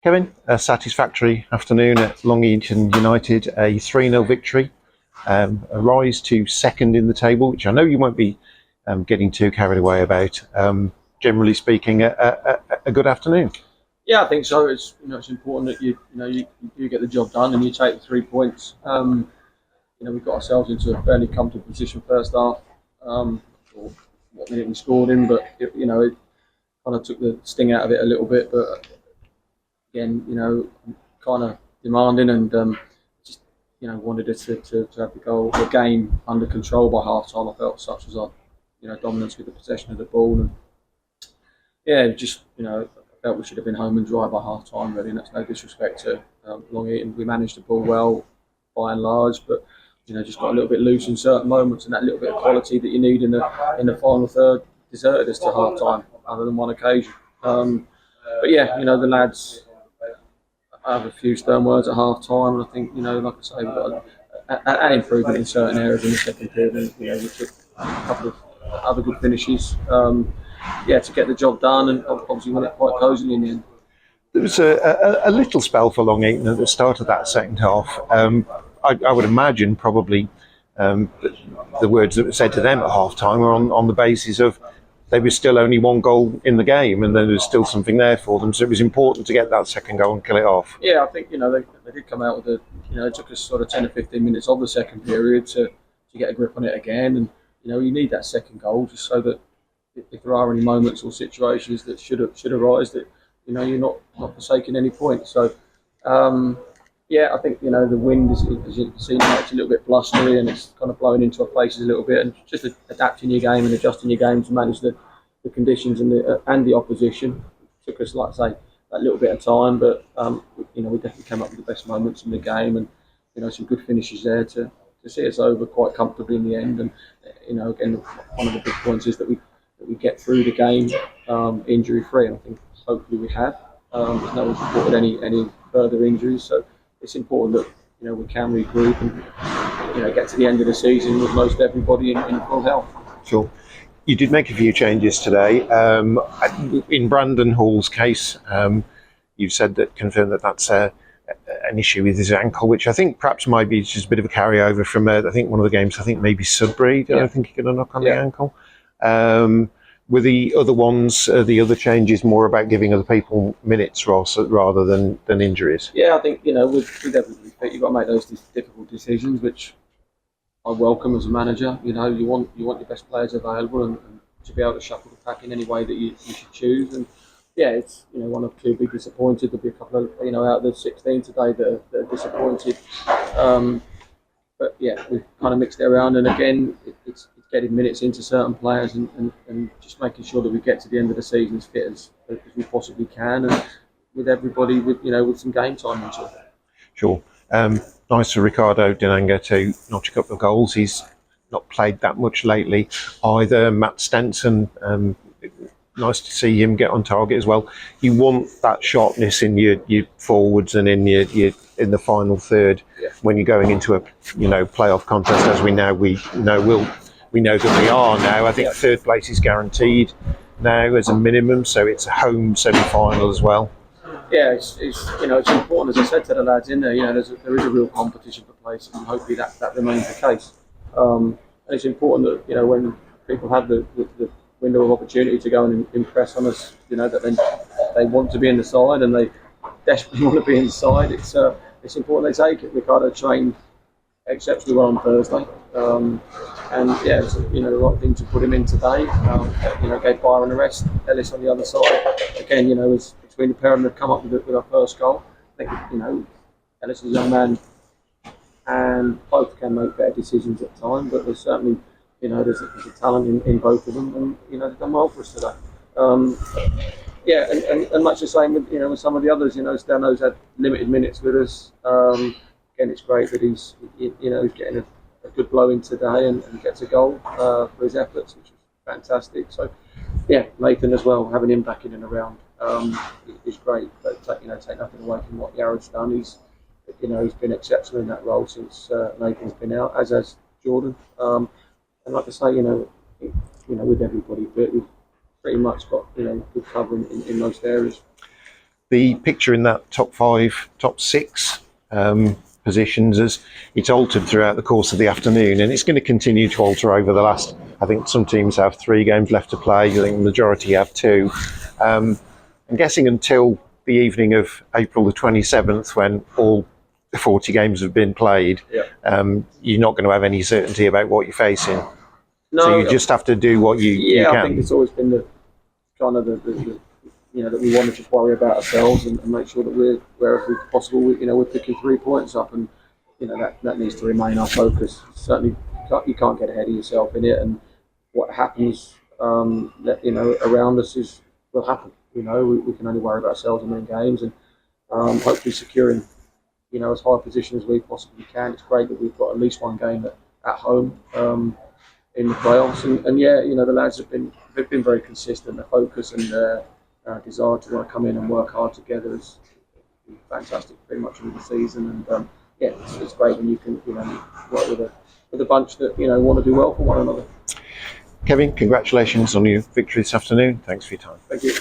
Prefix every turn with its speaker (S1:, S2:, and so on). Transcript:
S1: Kevin, a satisfactory afternoon at Long Eaton United, a 3-0 victory, a rise to second in the table, which I know you won't be getting too carried away about. Generally speaking, a good afternoon.
S2: Yeah, I think so. It's important that you get the job done and you take the 3 points. We got ourselves into a fairly comfortable position first half. Or what minute we scored in, but it kind of took the sting out of it a little bit. But again, kind of demanding and just wanted us to have the game under control by half time. I felt such was our dominance with the possession of the ball, and yeah, just I felt we should have been home and dry by half time. Really, and that's no disrespect to Long Eaton. We managed the ball well by and large, but just got a little bit loose in certain moments, and that little bit of quality that you need in the final third deserted us to half time, other than one occasion. But yeah, the lads have a few stern words at half time, and I think like I say, we've got an improvement in certain areas in the second period, and we took a couple of other good finishes. To get the job done, and obviously win it quite cosily in the end.
S1: There was a little spell for Long Eaton at the start of that second half. I would imagine probably the words that were said to them at half time were on the basis of they were still only one goal in the game, and then there was still something there for them. So it was important to get that second goal and kill it off.
S2: Yeah, I think they did come out with it took us sort of 10 or 15 minutes of the second period to get a grip on it again, and you need that second goal just so that if there are any moments or situations that should arise, that you're not forsaking any point. So I think the wind is, as you can see now, it's a little bit blustery and it's kind of blowing into our faces a little bit, and just adapting your game and adjusting your game to manage the conditions and the opposition. It took us, like I say, that little bit of time, but we definitely came up with the best moments in the game, and some good finishes there to see us over quite comfortably in the end. And again, one of the big points is that we get through the game injury free, and I think hopefully we have. There's no one's reported any further injuries, so it's important that we can regroup and get to the end of the season with most everybody in full health.
S1: Sure. You did make a few changes today. In Brandon Hall's case, you've said that confirmed that that's an issue with his ankle, which I think perhaps might be just a bit of a carryover from I think one of the games. I think maybe Sudbury. I think he got a knock on the ankle. Were the other ones, the other changes, more about giving other people minutes rather than injuries?
S2: Yeah, I think with everybody fit, you've got to make those difficult decisions, which I welcome as a manager. You want your best players available and to be able to shuffle the pack in any way that you should choose. And yeah, it's one of two. Be disappointed. There'll be a couple of out of the 16 today that are disappointed. But yeah, we've kind of mixed it around, and again, it's getting minutes into certain players and just making sure that we get to the end of the season as fit as we possibly can, and with everybody with some game time into it.
S1: Sure. Nice for Ricardo Dinanga to notch a couple of goals. He's not played that much lately either. Matt Stenson, nice to see him get on target as well. You want that sharpness in your forwards and in your in the final third when you're going into a playoff contest, as we know that we are now. I think third place is guaranteed now as a minimum, so it's a home semi-final as well.
S2: Yeah, it's important, as I said to the lads in there. there is a real competition for places, and hopefully that remains the case. And it's important that when people have the window of opportunity to go and impress on us, that they want to be in the side and they desperately want to be in the side. It's important they take it. Ricardo trained exceptionally well on Thursday, and yeah, it's the right thing to put him in today. Gave Byron a rest. Ellis on the other side again. Was between the pair of them have come up with our first goal. I think Ellis is a young man, and both can make better decisions at times. But there's certainly there's a talent in both of them, and they've done well for us today. And much the same with some of the others. Stano's had limited minutes with us. Again, it's great that he's getting a good blow in today and gets a goal for his efforts, which is fantastic. So yeah, Nathan as well, having him back in and around is great. But take nothing away from what Yared's done. He's been exceptional in that role since Nathan's been out, as has Jordan. And like I say, with everybody, but we've pretty much got good cover in most areas.
S1: the picture in that top 5, top 6 positions as it's altered throughout the course of the afternoon, and it's going to continue to alter over the last. I think some teams have 3 games left to play. I think the majority have 2. I'm guessing until the evening of April the 27th, when all 40 games have been played, you're not going to have any certainty about what you're facing.
S2: No,
S1: so you just have to do what you can.
S2: I think it's always been the kind of the that we want to just worry about ourselves and make sure that we're wherever possible. We're picking 3 points up, and that needs to remain our focus. Certainly, you can't get ahead of yourself in it, and what happens around us will happen. We can only worry about ourselves and win games, and hopefully securing as high a position as we possibly can. It's great that we've got at least 1 game at home in the playoffs, and the lads have been very consistent. Their focus and their desire to want to come in and work hard together is fantastic, pretty much all the season. And it's great when you can work with a bunch that want to do well for one another.
S1: Kevin, congratulations on your victory this afternoon. Thanks for your time.
S2: Thank you.